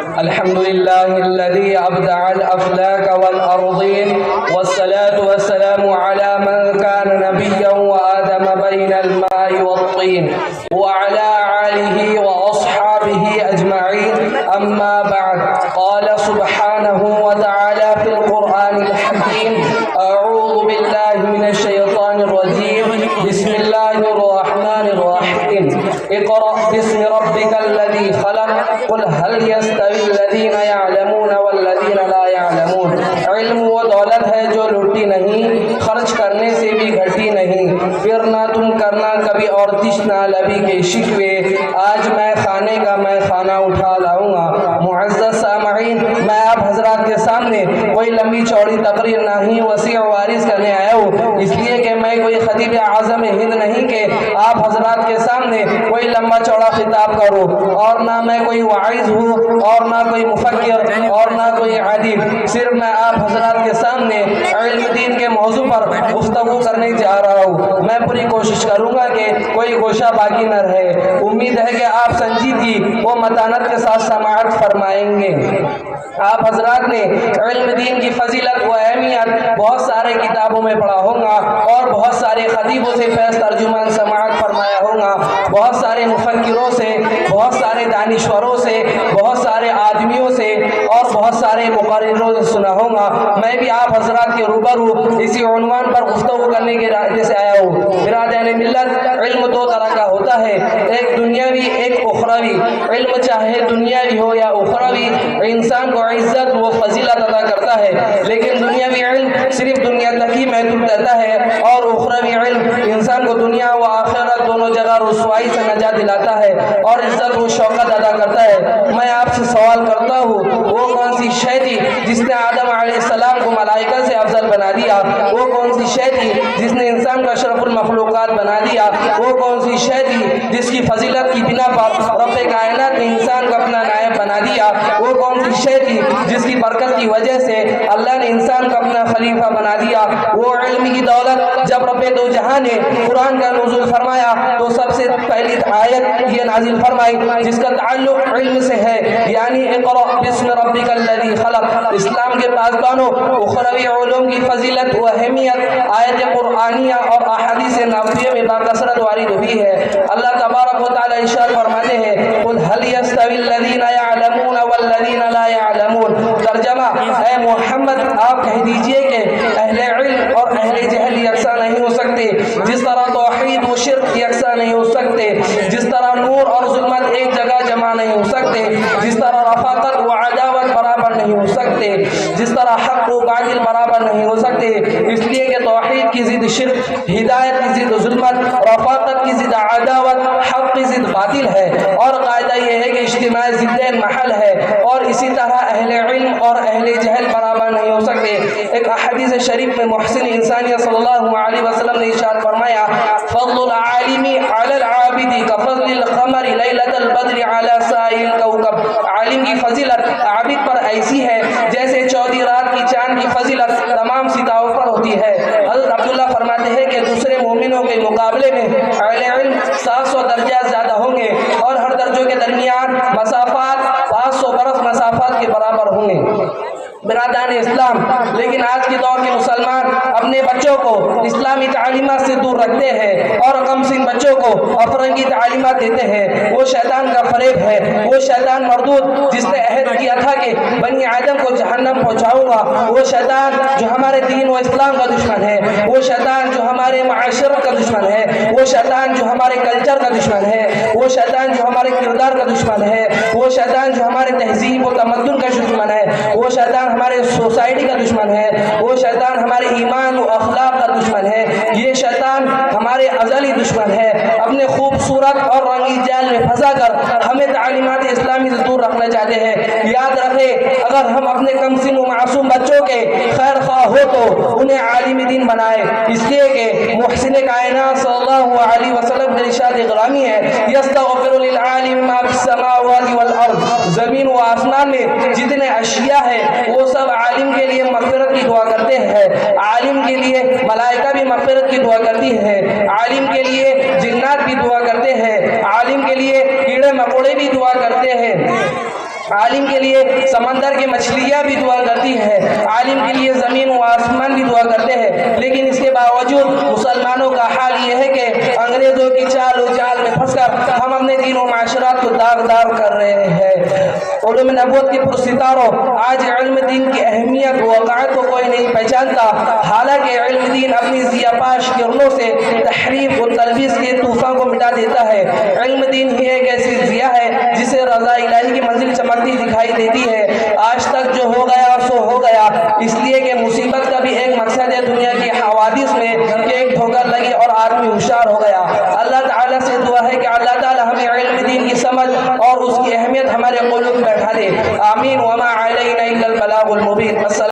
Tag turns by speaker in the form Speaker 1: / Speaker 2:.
Speaker 1: الحمد لله الذي أبدع الأفلاك والأرضين، والصلاة والسلام على من كان نبيا وآدم بين الماء والطين، وعلى آله وأصحابه أجمعين. أما بعد، قال سبحانه وتعالى في القرآن الحكيم: أعوذ بالله من الشيطان الرجيم، بسم الله الرحمن الرحيم. اقرأ باسم ربك الذي خلق، قل هل يستوي الذين يعلمون والذين لا يعلمون. علم وہ دولت ہے جو لٹتی نہیں، خرچ کرنے سے بھی گھٹی نہیں، پھر نہ تم کرنا کبھی اور تشنا لبی کے شکوے. آج میں خانے کا میں خانہ اٹھا لاؤں گا. معزز سامعین، میں آپ حضرات کے سامنے کوئی لمبی چوڑی تقریر نہ ہی وسیع وارث کرنے آیا ہوں، اس لیے کہ میں کوئی خطیب اعظم ہند نہیں کہ آپ حضرات کے سامنے کوئی لمبا چوڑا خطاب کروں، اور نہ میں کوئی واعظ ہوں اور نہ کوئی مفکر اور نہ کوئی ادیب. صرف میں آپ حضرات کے سامنے علم دین کے موضوع پر گفتگو کرنے جا رہا ہوں. میں پوری کوشش کروں گا کہ کوئی گوشہ باقی نہ رہے. امید ہے کہ آپ سنجیدگی و متانت کے ساتھ سماعت فرمائیں گے. آپ حضرات نے علم دین کی فضیلت و اہمیت بہت سارے کتابوں میں پڑھا ہوگا اور بہت سارے خطیبوں سے فیض ترجمان سماعت فرمایا ہوگا، بہت سارے مفکروں سے، بہت سارے دانشوروں سے، بہت سارے آدمیوں سے اور بہت سارے مقرروں سے سنا ہوگا. میں بھی آپ حضرات کے روبرو اسی عنوان پر گفتگو کرنے کے ارادے سے آیا ہوں. برادران ملت، علم دو طرح کا ہوتا ہے، ایک دنیاوی ایک اخروی. علم چاہے دنیاوی ہو یا اخروی، انسان کو عزت و فضیلت عطا کرتا ہے، لیکن دنیاوی علم صرف دنیا تک ہی محدود رہتا ہے، اور اخروی علم انسان کو دنیا و آخرت دونوں جگہ رسوائی سے نجات دلاتا ہے اور عزت و شوکت عطا کرتا ہے. میں آپ سے سوال کرتا ہوں، وہ کون سی شے تھی جس نے آدم علیہ السلام کو ملائکہ سے افضل بنا دیا؟ وہ کون سی شے تھی جس نے انسان کو اشرف المخلوقات بنا دیا؟ وہ کون سی شے تھی جس کی فضیلت کی بنا پر رب کائنات نے انسان کو اپنا نائب بنا دیا؟ وہ کون سی شے تھی جس کی برکت کی وجہ سے اللہ نے انسان کو اپنا خلیفہ بنا دیا؟ وہ علم کی دولت. جب رب دو جہاں نے قرآن کا نزول فرمایا تو سب سے پہلی آیت یہ نازل فرمائی جس کا تعلق علم سے ہے، یعنی اقرأ باسم ربک الذی خلق. اسلام کے پاسبانوں، اخروی علوم کی فضیلت و اہمیت آیت قرآنیہ اور احادیث نبویہ میں باکثرت وارد ہوئی ہے. اللہ تبارک و تعالی ارشاد فرماتے ہیں: قل هل يستوي الذين يعلمون والذين لا يعلمون. ترجمہ: اے محمد آپ کہہ دیجئے کہ اہل علم اور اہل جہل یکساں نہیں ہو سکتے، جس طرح توحید و شرک یکساں نہیں ہو سکتے، جس طرح نور اور ظلمت ایک جگہ جمع نہیں ہو سکتے، جس طرح رفاقت و عداوت برابر نہیں ہو سکتے، جس طرح حق و باطل برابر نہیں ہو سکتے. اس لیے کہ توحید کی ضد شرک، ہدایت کی ضد ظلمت، رفاقت کی ضد عداوت، حق کی ضد باطل ہے، اور قاعدہ یہ ہے کہ اجتماع ضدین محل ہے، اور اسی طرح اہل علم اور اہل جہل برابر نہیں ہو سکتے. ایک حدیث شریف میں محسن انسانیہ صلی اللہ علیہ وسلم نے ارشاد فرمایا: فضل العالم علی العابد کفضل القمر لیلۃ البدر علی سائر الکوكب. عالم کی فضیلت عابد پر ایسی ہے جیسے چودھی رات کی چاند کی فضیلت تمام ستاروں پر ہوتی ہے. حضرت عبداللہ فرماتے ہیں کہ دوسرے مومنوں کے مقابلے میں اہل علم 700 درجات زیادہ ہوں گے، اور ہر درجوں کے درمیان مسافات 500 برس مسافات کے برابر ہوں گے. برادران اسلام، لیکن آج کے دور کے مسلمان اپنے بچوں کو اسلامی تعلیمات سے دور رکھتے ہیں اور کم سن بچوں کو افرنگی تعلیمات دیتے ہیں. وہ شیطان کا فریب ہے، وہ شیطان مردود جس نے عہد کیا تھا کہ بنی آدم کو جہنم پہنچاؤں گا. وہ شیطان جو ہمارے دین و اسلام کا دشمن ہے، وہ شیطان جو ہمارے معاشرت کا دشمن ہے، وہ شیطان جو ہمارے کلچر کا دشمن ہے، وہ شیطان جو ہمارے کردار کا دشمن ہے، وہ شیطان جو ہمارے تہذیب و تمدن کا دشمن ہے، وہ شیطان ہمارے سوسائٹی کا دشمن ہے، وہ شیطان ہمارے ایمان و اخلاق کا دشمن ہے. یہ شیطان ہمارے ازلی دشمن ہے. اپنے خوبصورت اور رنگی جال میں پھنسا کر ہمیں تعلیمات اسلامی سے دور رکھنا چاہتے ہیں. یاد رکھیں، اگر ہم اپنے کم سن و معصوم بچوں کے خیر خواہ ہو تو انہیں عالم دین بنائے، اس لیے کہ محسن کائنات صلی اللہ علیہ وسلم کے ارشاد گرامی ہے: یستغفر للعالم ما فی السماوات والارض. زمین و آسمان میں جتنے اشیاء ہیں وہ سب عالم کے لیے مغفرت کی دعا کرتے ہیں. عالم کے لیے ملائکہ بھی مغفرت کی دعا کرتی ہے، عالم کے لیے جنات بھی دعا کرتے ہیں، عالم کے لیے کیڑے مکوڑے بھی دعا کرتے ہیں. عالم کے لیے سمندر کی مچھلیاں بھی دعا کرتی ہیں، عالم کے لیے زمین و آسمان بھی دعا کرتے ہیں، لیکن اس کے باوجود مسلمانوں کا حال یہ ہے کہ انگریزوں کی چال و جال میں پھنس کر ہم اپنے دین و معاشرات کو داغدار کر رہے ہیں۔ علوم نبوت کے پرستاروں، آج علم دین کی اہمیت و وقعت کو کوئی نہیں پہچانتا، حالانکہ علم دین اپنی ضیاءپاش کرنوں سے تحریف و تلبیس کے طوفان کو مٹا دیتا ہے۔ علم دین ہی ایک ایسی ضیاء ہے جسے رضا الہی کی منزل چمکتی دکھائی دیتی ہے۔ آج تک جو ہو گیا سو ہو گیا، اس لیے کہ مصیبت کا بھی ایک مقصد ہے دنیا کی حوادث میں کہ ایک ٹھوکر لگی اور آدمی ہوشیار ہو گیا۔ اللہ تعالیٰ سے دعا ہے کہ اللہ تعالیٰ ہمیں علم دین کی سمجھ اور اس کی اہمیت ہمارے قلوب میں بیٹھا دے۔ آمین۔ وما علینا الا البلاغ المبین۔